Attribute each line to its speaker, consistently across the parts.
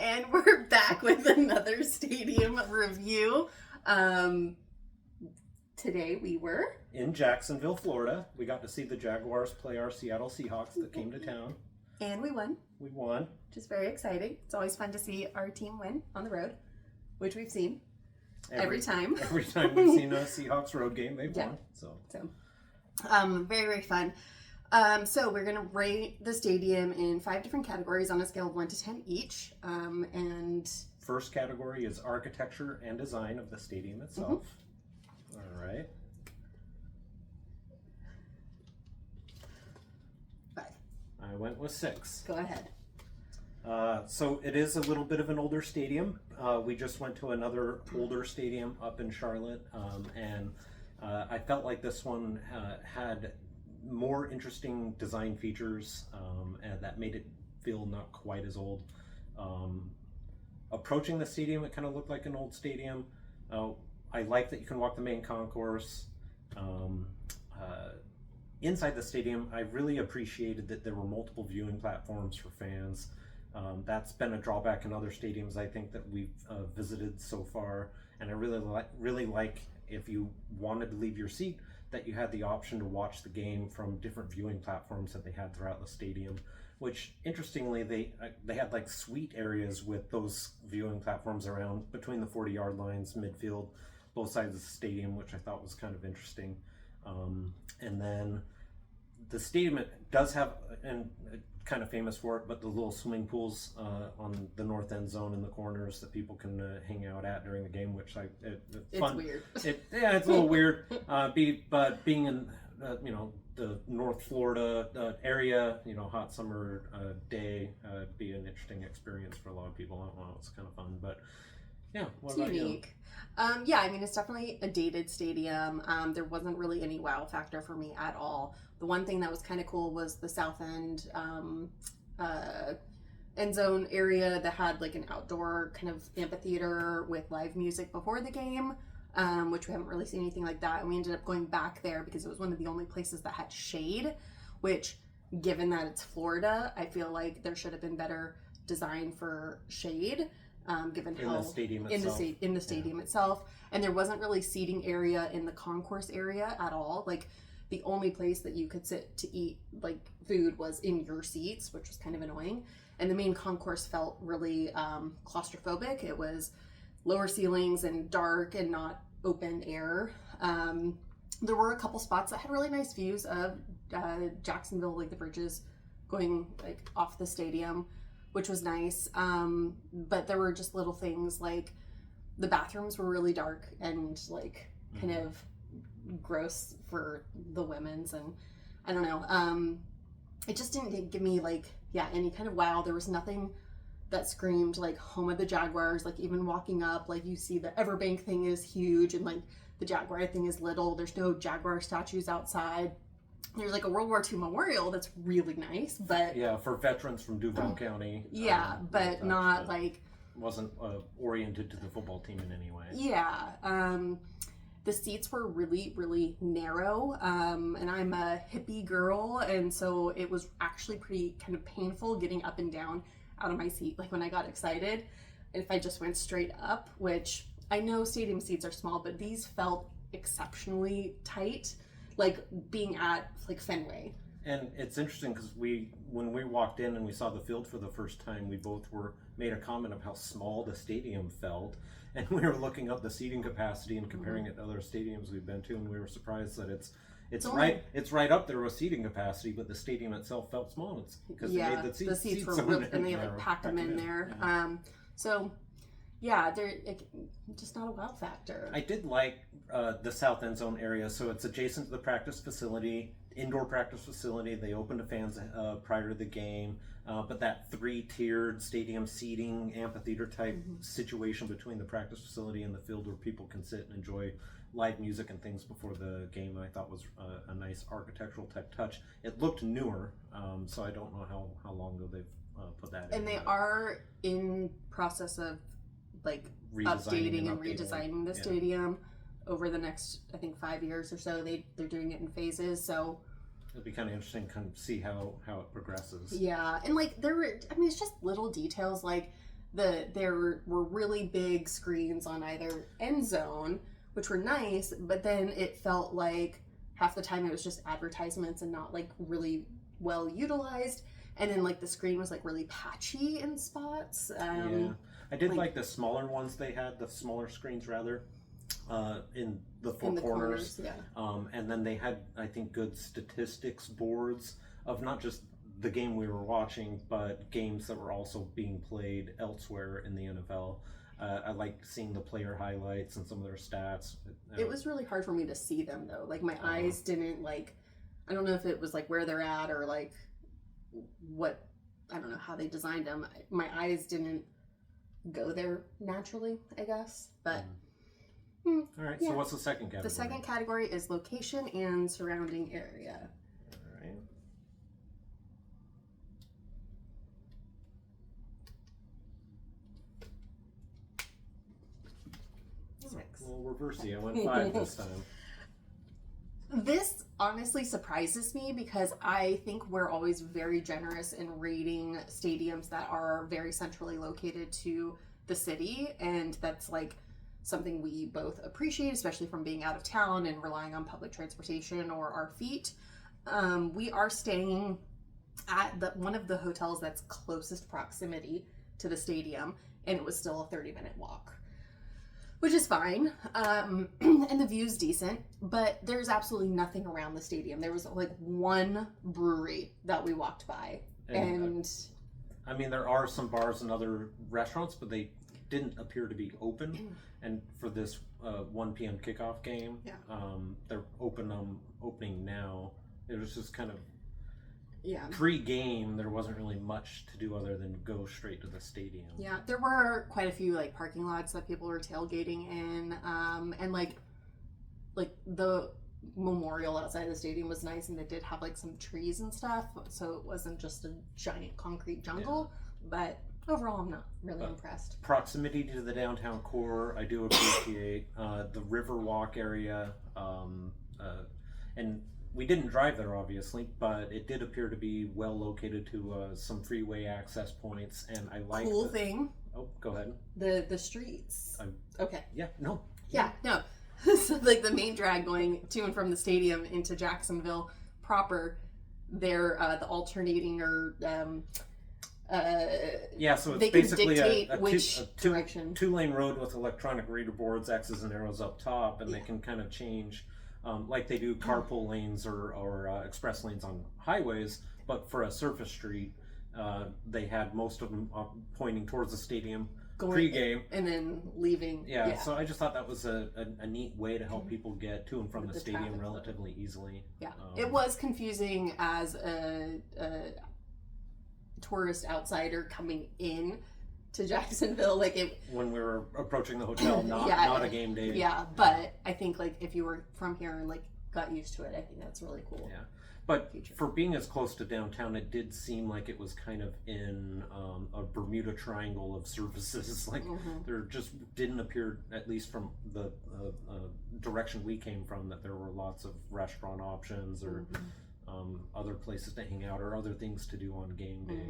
Speaker 1: And we're back with another stadium review. Today we were
Speaker 2: in Jacksonville, Florida. We got to see the Jaguars play our Seattle Seahawks that came to town.
Speaker 1: And we won.
Speaker 2: We won.
Speaker 1: Which is very exciting. It's always fun to see our team win on the road, which we've seen every time.
Speaker 2: Every time we've seen a Seahawks road game, they've won. So,
Speaker 1: very, very fun. So we're going to rate the stadium in 5 different categories on a scale of 1 to 10 each. And
Speaker 2: first category is architecture and design of the stadium itself. All right.
Speaker 1: 5.
Speaker 2: I went with 6.
Speaker 1: Go ahead.
Speaker 2: So it is a little bit of an older stadium. We just went to another older stadium up in Charlotte, and I felt like this one had more interesting design features and that made it feel not quite as old. Approaching the stadium, it kind of looked like an old stadium. I like that you can walk the main concourse. Inside the stadium, I really appreciated that there were multiple viewing platforms for fans. That's been a drawback in other stadiums, I think, that we've visited so far. And I really like if you wanted to leave your seat, that you had the option to watch the game from different viewing platforms that they had throughout the stadium. Which, interestingly, they had like suite areas with those viewing platforms around between the 40-yard lines, midfield, both sides of the stadium, which I thought was kind of interesting. And then the stadium, it does have, and kind of famous for it, but the little swimming pools on the north end zone in the corners that people can hang out at during the game, which it's fun.
Speaker 1: Weird.
Speaker 2: It's a little weird. But being in the North Florida area, hot summer day, be an interesting experience for a lot of people. I don't know, it's kind of fun, but yeah. What
Speaker 1: it's
Speaker 2: about
Speaker 1: unique. Yeah, I mean, it's definitely a dated stadium. There wasn't really any wow factor for me at all. The one thing that was kind of cool was the south end end zone area that had like an outdoor kind of amphitheater with live music before the game, which we haven't really seen anything like that. And we ended up going back there because it was one of the only places that had shade, which, given that it's Florida, I feel like there should have been better design for shade. Given
Speaker 2: in
Speaker 1: how
Speaker 2: the stadium
Speaker 1: in the stadium itself, and there wasn't really seating area in the concourse area at all. Like, the only place that you could sit to eat like food was in your seats, which was kind of annoying. And the main concourse felt really claustrophobic. It was lower ceilings and dark and not open air. There were a couple spots that had really nice views of Jacksonville, like the bridges going like off the stadium, which was nice. But there were just little things like the bathrooms were really dark and like kind of gross for the women's, and I don't know. It just didn't give me like, any kind of wow. There was nothing that screamed like home of the Jaguars. Like, even walking up, like, you see the EverBank thing is huge and like the Jaguar thing is little. There's no Jaguar statues outside. There's like a World War II memorial that's really nice, but
Speaker 2: for veterans from Duval County.
Speaker 1: But not like
Speaker 2: wasn't oriented to the football team in any way.
Speaker 1: The seats were really, really narrow, and I'm a hippie girl, and so it was actually pretty kind of painful getting up and down out of my seat, like when I got excited. And if I just went straight up, which I know stadium seats are small, but these felt exceptionally tight, like being at like Fenway.
Speaker 2: And it's interesting because when we walked in and we saw the field for the first time, we both made a comment of how small the stadium felt, and we were looking up the seating capacity and comparing it to other stadiums we've been to, and we were surprised that it's right up there with seating capacity, but the stadium itself felt small. It's because they made the seats
Speaker 1: were really, and they like packed them in there. They're just not a wow factor.
Speaker 2: I did like the south end zone area, so it's adjacent to the practice facility, indoor practice facility. They opened to fans prior to the game, but that 3-tiered stadium seating, amphitheater type situation between the practice facility and the field where people can sit and enjoy live music and things before the game, I thought was a nice architectural type touch. It looked newer, so I don't know how long ago they've put that in.
Speaker 1: And they are in process of like updating and redesigning the stadium over the next, I think, 5 years or so. They're doing it in phases, so
Speaker 2: it'll be kind of interesting to see how it progresses.
Speaker 1: Yeah, and like it's just little details like there were really big screens on either end zone, which were nice, but then it felt like half the time it was just advertisements and not like really well utilized. And then like the screen was like really patchy in spots.
Speaker 2: Yeah, I did like the smaller ones they had, the smaller screens rather, in the four corners.
Speaker 1: Yeah.
Speaker 2: And then they had, I think, good statistics boards of not just the game we were watching, but games that were also being played elsewhere in the NFL. I liked seeing the player highlights and some of their stats.
Speaker 1: It was really hard for me to see them though. Like my eyes didn't like, I don't know if it was like where they're at or like what, I don't know how they designed them. My eyes didn't go there naturally, I guess. But
Speaker 2: all right, so what's the second category?
Speaker 1: The second category is location and surrounding area.
Speaker 2: All right. Well, reversey. I went 5 this time.
Speaker 1: This honestly surprises me because I think we're always very generous in rating stadiums that are very centrally located to the city, and that's like something we both appreciate, especially from being out of town and relying on public transportation or our feet. We are staying at one of the hotels that's closest proximity to the stadium, and it was still a 30-minute walk, which is fine. And the view's decent, but there's absolutely nothing around the stadium. There was like one brewery that we walked by. And
Speaker 2: I mean, there are some bars and other restaurants, but they didn't appear to be open. And for this 1 p.m. kickoff game, they're opening now. It was just kind of pre-game. There wasn't really much to do other than go straight to the stadium. Yeah,
Speaker 1: there were quite a few like parking lots that people were tailgating in, and like the memorial outside the stadium was nice, and they did have like some trees and stuff, so it wasn't just a giant concrete jungle. But overall, I'm not really impressed.
Speaker 2: Proximity to the downtown core, I do appreciate. The Riverwalk area, and we didn't drive there, obviously, but it did appear to be well located to some freeway access points, and I like
Speaker 1: thing.
Speaker 2: Oh, go ahead.
Speaker 1: The streets. Okay.
Speaker 2: Yeah. No.
Speaker 1: Yeah. No. So like the main drag going to and from the stadium into Jacksonville proper, they're the alternating or
Speaker 2: so it's
Speaker 1: they
Speaker 2: basically
Speaker 1: can dictate direction.
Speaker 2: Two-lane road with electronic reader boards, X's and arrows up top, and they can kind of change, like they do carpool lanes or express lanes on highways. But for a surface street, they had most of them pointing towards the stadium pre-game
Speaker 1: and then leaving.
Speaker 2: Yeah, so I just thought that was a neat way to help people get to and from the stadium relatively easily.
Speaker 1: Yeah, it was confusing as a tourist outsider coming in to Jacksonville,
Speaker 2: when we were approaching the hotel, not a game day.
Speaker 1: Yeah, but I think like if you were from here and like got used to it, I think that's really cool.
Speaker 2: Yeah, but for being as close to downtown, it did seem like it was kind of in a Bermuda Triangle of services. There just didn't appear, at least from the direction we came from, that there were lots of restaurant options or other places to hang out or other things to do on game day.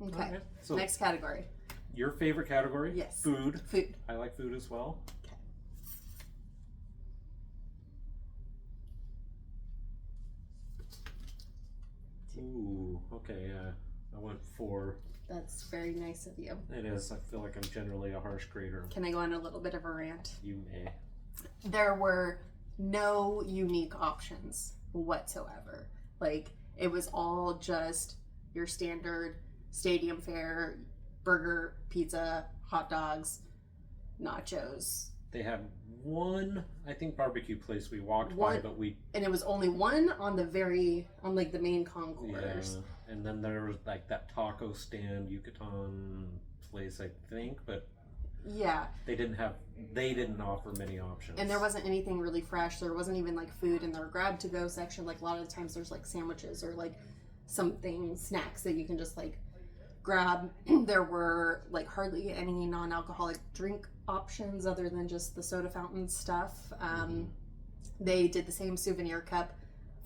Speaker 1: Okay. So next category.
Speaker 2: Your favorite category?
Speaker 1: Yes.
Speaker 2: Food.
Speaker 1: Food.
Speaker 2: I like food as well.
Speaker 1: Okay.
Speaker 2: Ooh. Okay. I went 4.
Speaker 1: That's very nice of you.
Speaker 2: It is. I feel like I'm generally a harsh grader.
Speaker 1: Can I go on a little bit of a rant?
Speaker 2: You may.
Speaker 1: There were no unique options whatsoever. Like, it was all just your standard stadium fare, burger, pizza, hot dogs, nachos.
Speaker 2: They had one, I think, barbecue place we walked by, but
Speaker 1: and it was only one on the main concourse.
Speaker 2: Yeah, and then there was like that taco stand, Yucatan place, I think, but
Speaker 1: yeah,
Speaker 2: they didn't offer many options.
Speaker 1: And there wasn't anything really fresh. There wasn't even like food in their grab to go section. Like a lot of the times there's like sandwiches or like snacks that you can just like grab. There were like hardly any non-alcoholic drink options other than just the soda fountain stuff. They did the same souvenir cup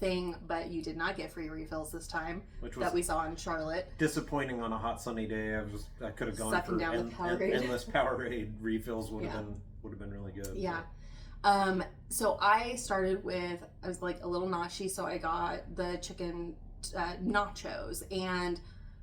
Speaker 1: thing, but you did not get free refills this time,
Speaker 2: which was
Speaker 1: that we saw in Charlotte.
Speaker 2: disappointing on a hot sunny day. I could have gone
Speaker 1: Sucking
Speaker 2: for
Speaker 1: down the Powerade.
Speaker 2: endless Powerade refills. Would have been really good.
Speaker 1: Yeah. So I started with, I was like a little naughty, so I got the chicken nachos, and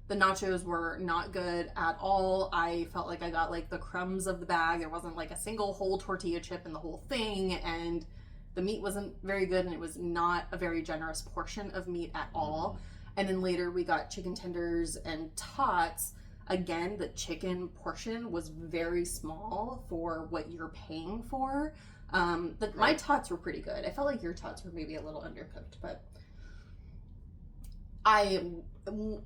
Speaker 1: the nachos were not good at all. I felt like I got like the crumbs of the bag. There wasn't like a single whole tortilla chip in the whole thing, and the meat wasn't very good, and it was not a very generous portion of meat at all. And then later we got chicken tenders and tots. Again, the chicken portion was very small for what you're paying for. My tots were pretty good. I felt like your tots were maybe a little undercooked, but I am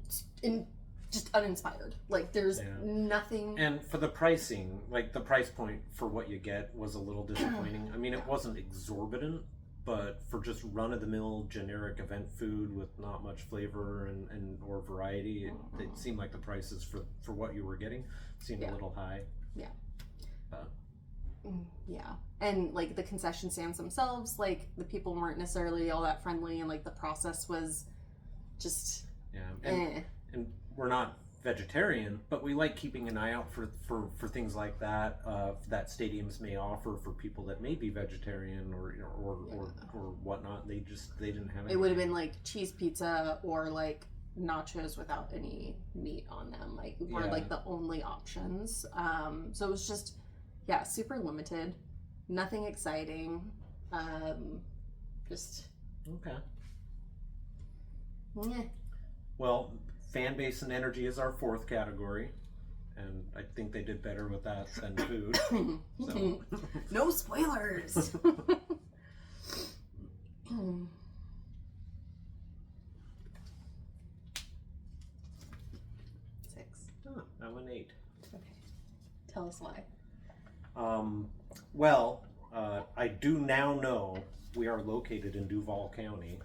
Speaker 1: just uninspired. Like, there's nothing.
Speaker 2: And for the pricing, like the price point for what you get was a little disappointing. I mean, it wasn't exorbitant, but for just run-of-the-mill generic event food with not much flavor and or variety, it seemed like the prices for what you were getting seemed a little high.
Speaker 1: Yeah.
Speaker 2: But.
Speaker 1: Yeah. And like the concession stands themselves, like the people weren't necessarily all that friendly, and like the process was just and we're not vegetarian, but we like keeping an eye out for things like that that stadiums may offer for people that may be vegetarian or whatnot. They didn't have anything. It would have been like cheese pizza or like nachos without any meat on them, like were like the only options. So it was just super limited, nothing exciting, just
Speaker 2: okay.
Speaker 1: Yeah.
Speaker 2: Well, Fanbase and Energy is our fourth category, and I think they did better with that than food. So.
Speaker 1: No spoilers. 6.
Speaker 2: Oh, I'm an 8.
Speaker 1: Okay. Tell us why.
Speaker 2: Well, I do now know we are located in Duval County,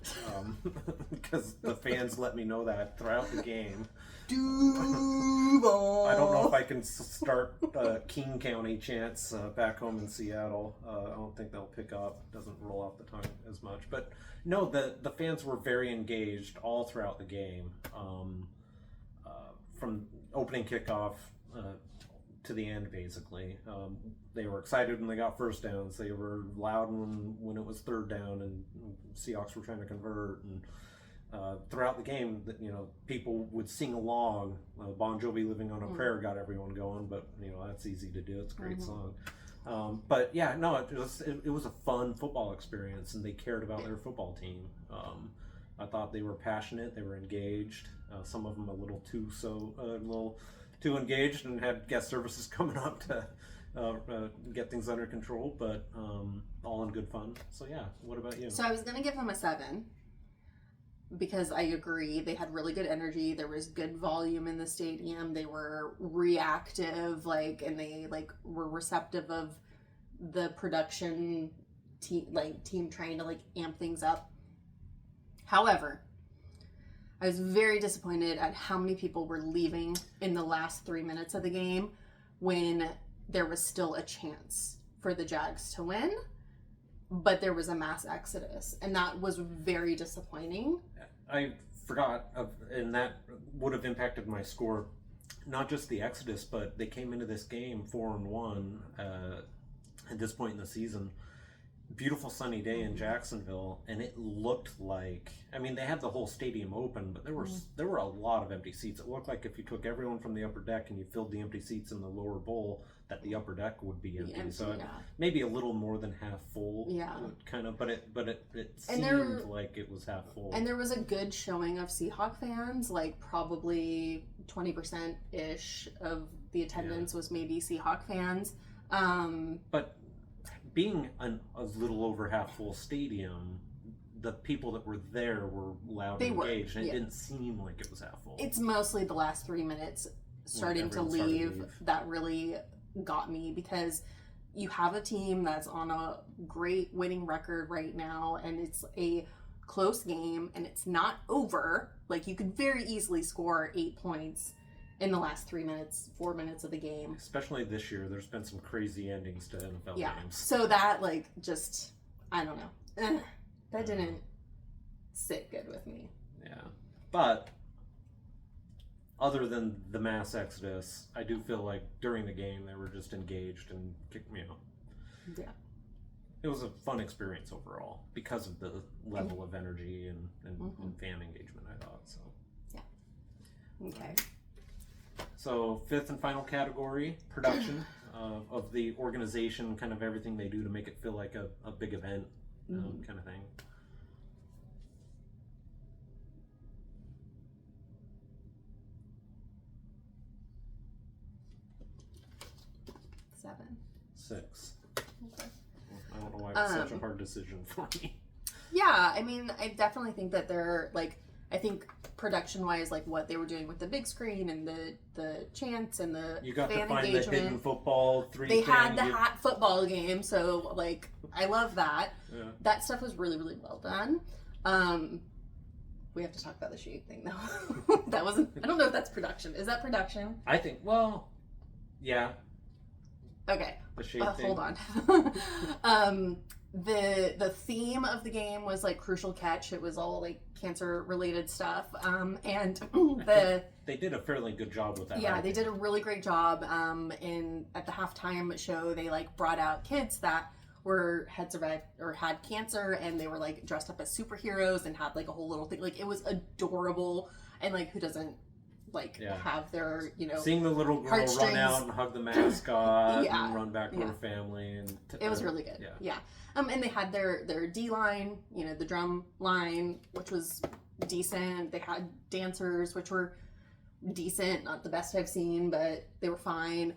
Speaker 2: because the fans let me know that throughout the game.
Speaker 1: Duval.
Speaker 2: I don't know if I can start King County chants back home in Seattle. I don't think they'll pick up. It doesn't roll off the tongue as much. But no, the fans were very engaged all throughout the game, from opening kickoff to the end, basically. They were excited when they got first downs. They were loud when it was third down and Seahawks were trying to convert. And throughout the game, people would sing along. Bon Jovi, Living on a Prayer, got everyone going. But that's easy to do. It's a great song. But yeah, no, it was a fun football experience, and they cared about their football team. I thought they were passionate. They were engaged. Some of them a little too engaged, and had guest services coming up to get things under control, but all in good fun. So yeah, what about you?
Speaker 1: So I was gonna give them a 7 because I agree they had really good energy. There was good volume in the stadium. They were reactive, and they were receptive of the production team trying to amp things up. However, I was very disappointed at how many people were leaving in the last 3 minutes of the game when there was still a chance for the Jags to win, but there was a mass exodus, and that was very disappointing.
Speaker 2: I forgot, and that would have impacted my score. Not just the exodus, but they came into this game 4-1 at this point in the season. Beautiful sunny day in Jacksonville, and it looked like, they had the whole stadium open, but there were a lot of empty seats. It looked like if you took everyone from the upper deck and you filled the empty seats in the lower bowl, that the upper deck would be empty. So maybe a little more than half full, kind of, but it seemed like it was half full.
Speaker 1: And there was a good showing of Seahawk fans, probably 20%-ish of the attendance was maybe Seahawk fans.
Speaker 2: But being a little over half full stadium, the people that were there were loud and engaged, and it didn't seem like it was half full.
Speaker 1: It's mostly the last 3 minutes starting to leave that really got me, because you have a team that's on a great winning record right now, and it's a close game, and it's not over. You could very easily score 8 points in the last 3 minutes, 4 minutes of the game.
Speaker 2: Especially this year, there's been some crazy endings to NFL games.
Speaker 1: So that, just, I don't know. That didn't sit good with me.
Speaker 2: Yeah. But other than the mass exodus, I do feel like during the game they were just engaged and,
Speaker 1: Yeah.
Speaker 2: It was a fun experience overall because of the level of energy and fan engagement, I thought. So.
Speaker 1: Yeah. Okay.
Speaker 2: So fifth and final category, production of the organization, kind of everything they do to make it feel like a big event kind of thing.
Speaker 1: Seven.
Speaker 2: 6.
Speaker 1: Okay.
Speaker 2: I don't know why it's such a hard decision for me.
Speaker 1: Yeah, I mean, I definitely think that they're like, I think production-wise, like what they were doing with the big screen and the chants and the
Speaker 2: You got
Speaker 1: fan
Speaker 2: to find
Speaker 1: engagement.
Speaker 2: the hidden football
Speaker 1: They had the hat football game, so like I love that.
Speaker 2: Yeah.
Speaker 1: That stuff was really, really well done. We have to talk about the shade thing though. That wasn't. I don't know if that's production. Is that production?
Speaker 2: I think. Well, yeah.
Speaker 1: Okay.
Speaker 2: The shade thing.
Speaker 1: Hold on. The theme of the game was like crucial catch. It was all like cancer related stuff. And
Speaker 2: they did a fairly good job with that.
Speaker 1: Yeah, they did a really great job. And at the halftime show, they like brought out kids that had survived or had cancer, and they were like dressed up as superheroes and had like a whole little thing. Like it was adorable, and like who doesn't like have their
Speaker 2: seeing the little girl run out and hug the mascot and run back to her family, and
Speaker 1: it was really good. Yeah. And they had their D line, the drum line, which was decent. They had dancers, which were decent, not the best I've seen, but they were fine.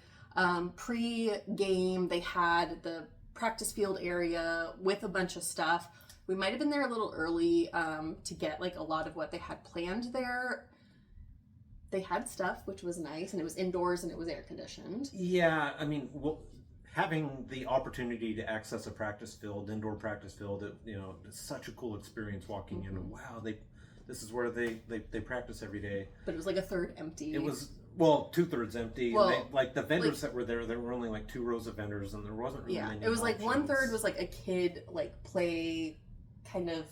Speaker 1: Pre-game, they had the practice field area with a bunch of stuff. We might have been there a little early to get like a lot of what they had planned there. They had stuff, which was nice, and it was indoors and it was air conditioned.
Speaker 2: Yeah, I mean, having the opportunity to access a practice field, indoor practice field, it's such a cool experience walking in. And wow, this is where they practice every day.
Speaker 1: But it was like a third empty.
Speaker 2: It was 2/3 empty.
Speaker 1: Well,
Speaker 2: and like the vendors that were there were only like 2 rows of vendors, and there wasn't really many
Speaker 1: it was like
Speaker 2: options.
Speaker 1: 1/3 was like a kid like play kind of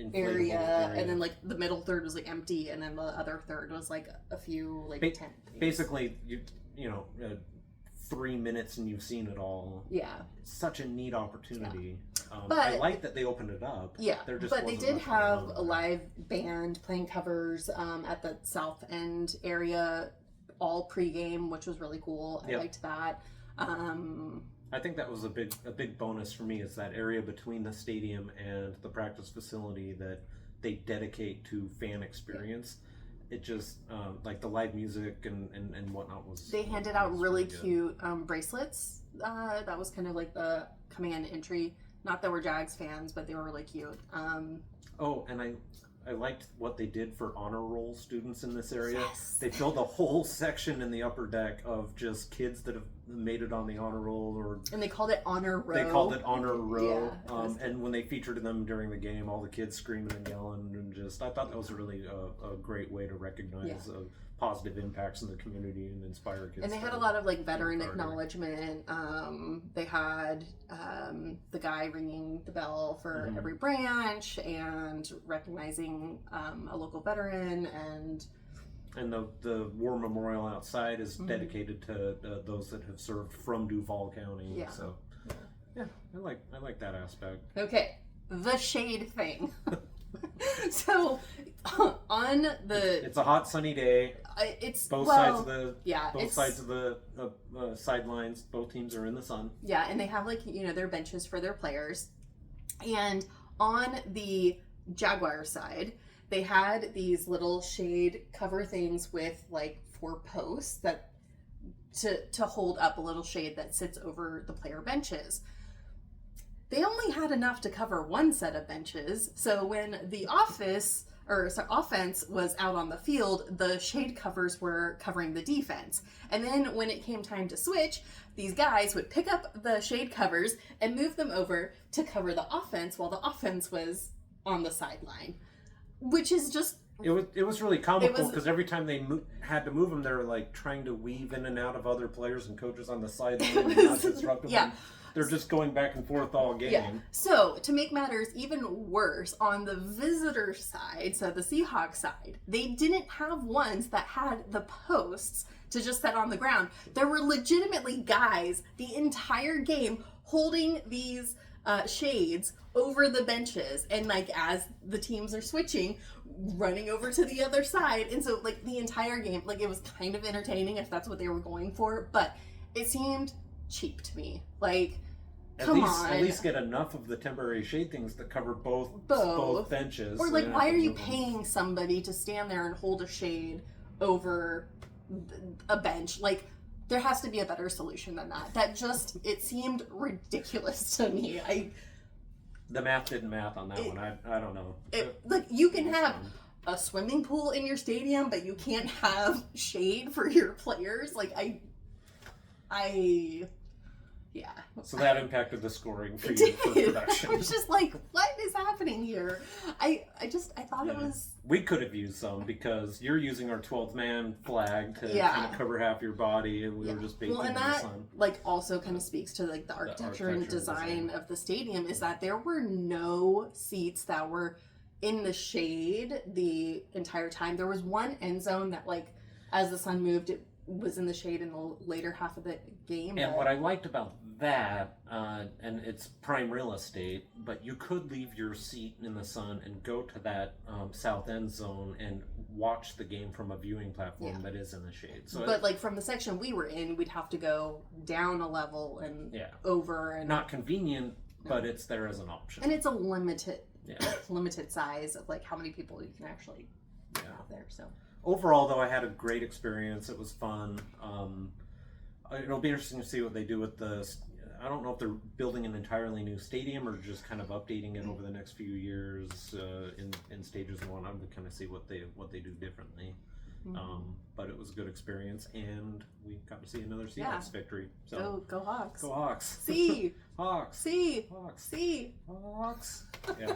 Speaker 2: Inflatable
Speaker 1: area, and then like the middle third was like empty, and then the other third was like a few like tent things.
Speaker 2: Basically, 3 minutes and you've seen it all.
Speaker 1: Yeah,
Speaker 2: such a neat opportunity.
Speaker 1: But
Speaker 2: I like that they opened it up.
Speaker 1: Yeah, but they did have a live band playing covers at the south end area, all pre-game, which was really cool. I liked that.
Speaker 2: I think that was a big bonus for me, is that area between the stadium and the practice facility that they dedicate to fan experience. It just like the live music and whatnot was.
Speaker 1: They handed out really cute bracelets. That was kind of like the coming in entry. Not that we're Jags fans, but they were really cute.
Speaker 2: And I liked what they did for honor roll students in this area.
Speaker 1: Yes.
Speaker 2: They filled a whole section in the upper deck of just kids that have made it on the honor roll,
Speaker 1: and they called it honor row.
Speaker 2: They called it honor row.
Speaker 1: Yeah,
Speaker 2: and when they featured them during the game, all the kids screaming and yelling, and I thought that was really a great way to recognize positive impacts in the community and inspire kids.
Speaker 1: And they had a lot of like veteran acknowledgement. They had the guy ringing the bell for every branch and recognizing a local veteran, and
Speaker 2: the war memorial outside is dedicated to those that have served from Duval County.
Speaker 1: Yeah.
Speaker 2: So I like that aspect.
Speaker 1: Okay, the shade thing. So on the
Speaker 2: it's a hot sunny day.
Speaker 1: It's
Speaker 2: both sides of the sidelines. Both teams are in the sun.
Speaker 1: Yeah, and they have like their benches for their players. And on the Jaguar side, they had these little shade cover things with like 4 posts that to hold up a little shade that sits over the player benches. They only had enough to cover one set of benches, so when the offense was out on the field, the shade covers were covering the defense. And then when it came time to switch, these guys would pick up the shade covers and move them over to cover the offense while the offense was on the sideline, which is just
Speaker 2: It was really comical because every time they had to move them, they were like trying to weave in and out of other players and coaches on the sideline and not disrupt them.
Speaker 1: Yeah.
Speaker 2: They're just going back and forth all game.
Speaker 1: Yeah. So to make matters even worse, on the visitor side, so the Seahawk side, they didn't have ones that had the posts to just set on the ground. There were legitimately guys the entire game holding these shades over the benches, and like as the teams are switching, running over to the other side. And so like the entire game, like it was kind of entertaining if that's what they were going for, but it seemed cheap to me. Like,
Speaker 2: at least get enough of the temporary shade things that cover both benches.
Speaker 1: Or like, why are you paying somebody to stand there and hold a shade over a bench? Like, there has to be a better solution than that. That just, it seemed ridiculous to me.
Speaker 2: The math didn't math on that one. I don't know.
Speaker 1: Like, you can have a swimming pool in your stadium, but you can't have shade for your players. Like, yeah.
Speaker 2: So that impacted the scoring for you for production.
Speaker 1: I was just like, what is happening here? I thought it was...
Speaker 2: We could have used some because you're using our 12th man flag to kind of cover half your body, and we were just baking in the sun.
Speaker 1: Like also kind of speaks to like the architecture and design of the stadium, is that there were no seats that were in the shade the entire time. There was one end zone that, like, as the sun moved, it was in the shade in the later half of the game.
Speaker 2: And what I liked about that, and it's prime real estate, but you could leave your seat in the sun and go to that south end zone and watch the game from a viewing platform that is in the shade. So
Speaker 1: but like from the section we were in, we'd have to go down a level and over. And
Speaker 2: not convenient, but it's there as an option.
Speaker 1: And it's a limited size of like how many people you can actually have there. So
Speaker 2: overall, though, I had a great experience. It was fun. It'll be interesting to see what they do with the... I don't know if they're building an entirely new stadium or just kind of updating it over the next few years in stages and whatnot, to kind of see what they do differently. But it was a good experience, and we got to see another Seahawks victory. So
Speaker 1: go Hawks!
Speaker 2: Go Hawks!
Speaker 1: See
Speaker 2: Hawks!
Speaker 1: See
Speaker 2: Hawks!
Speaker 1: See
Speaker 2: Hawks! Yeah.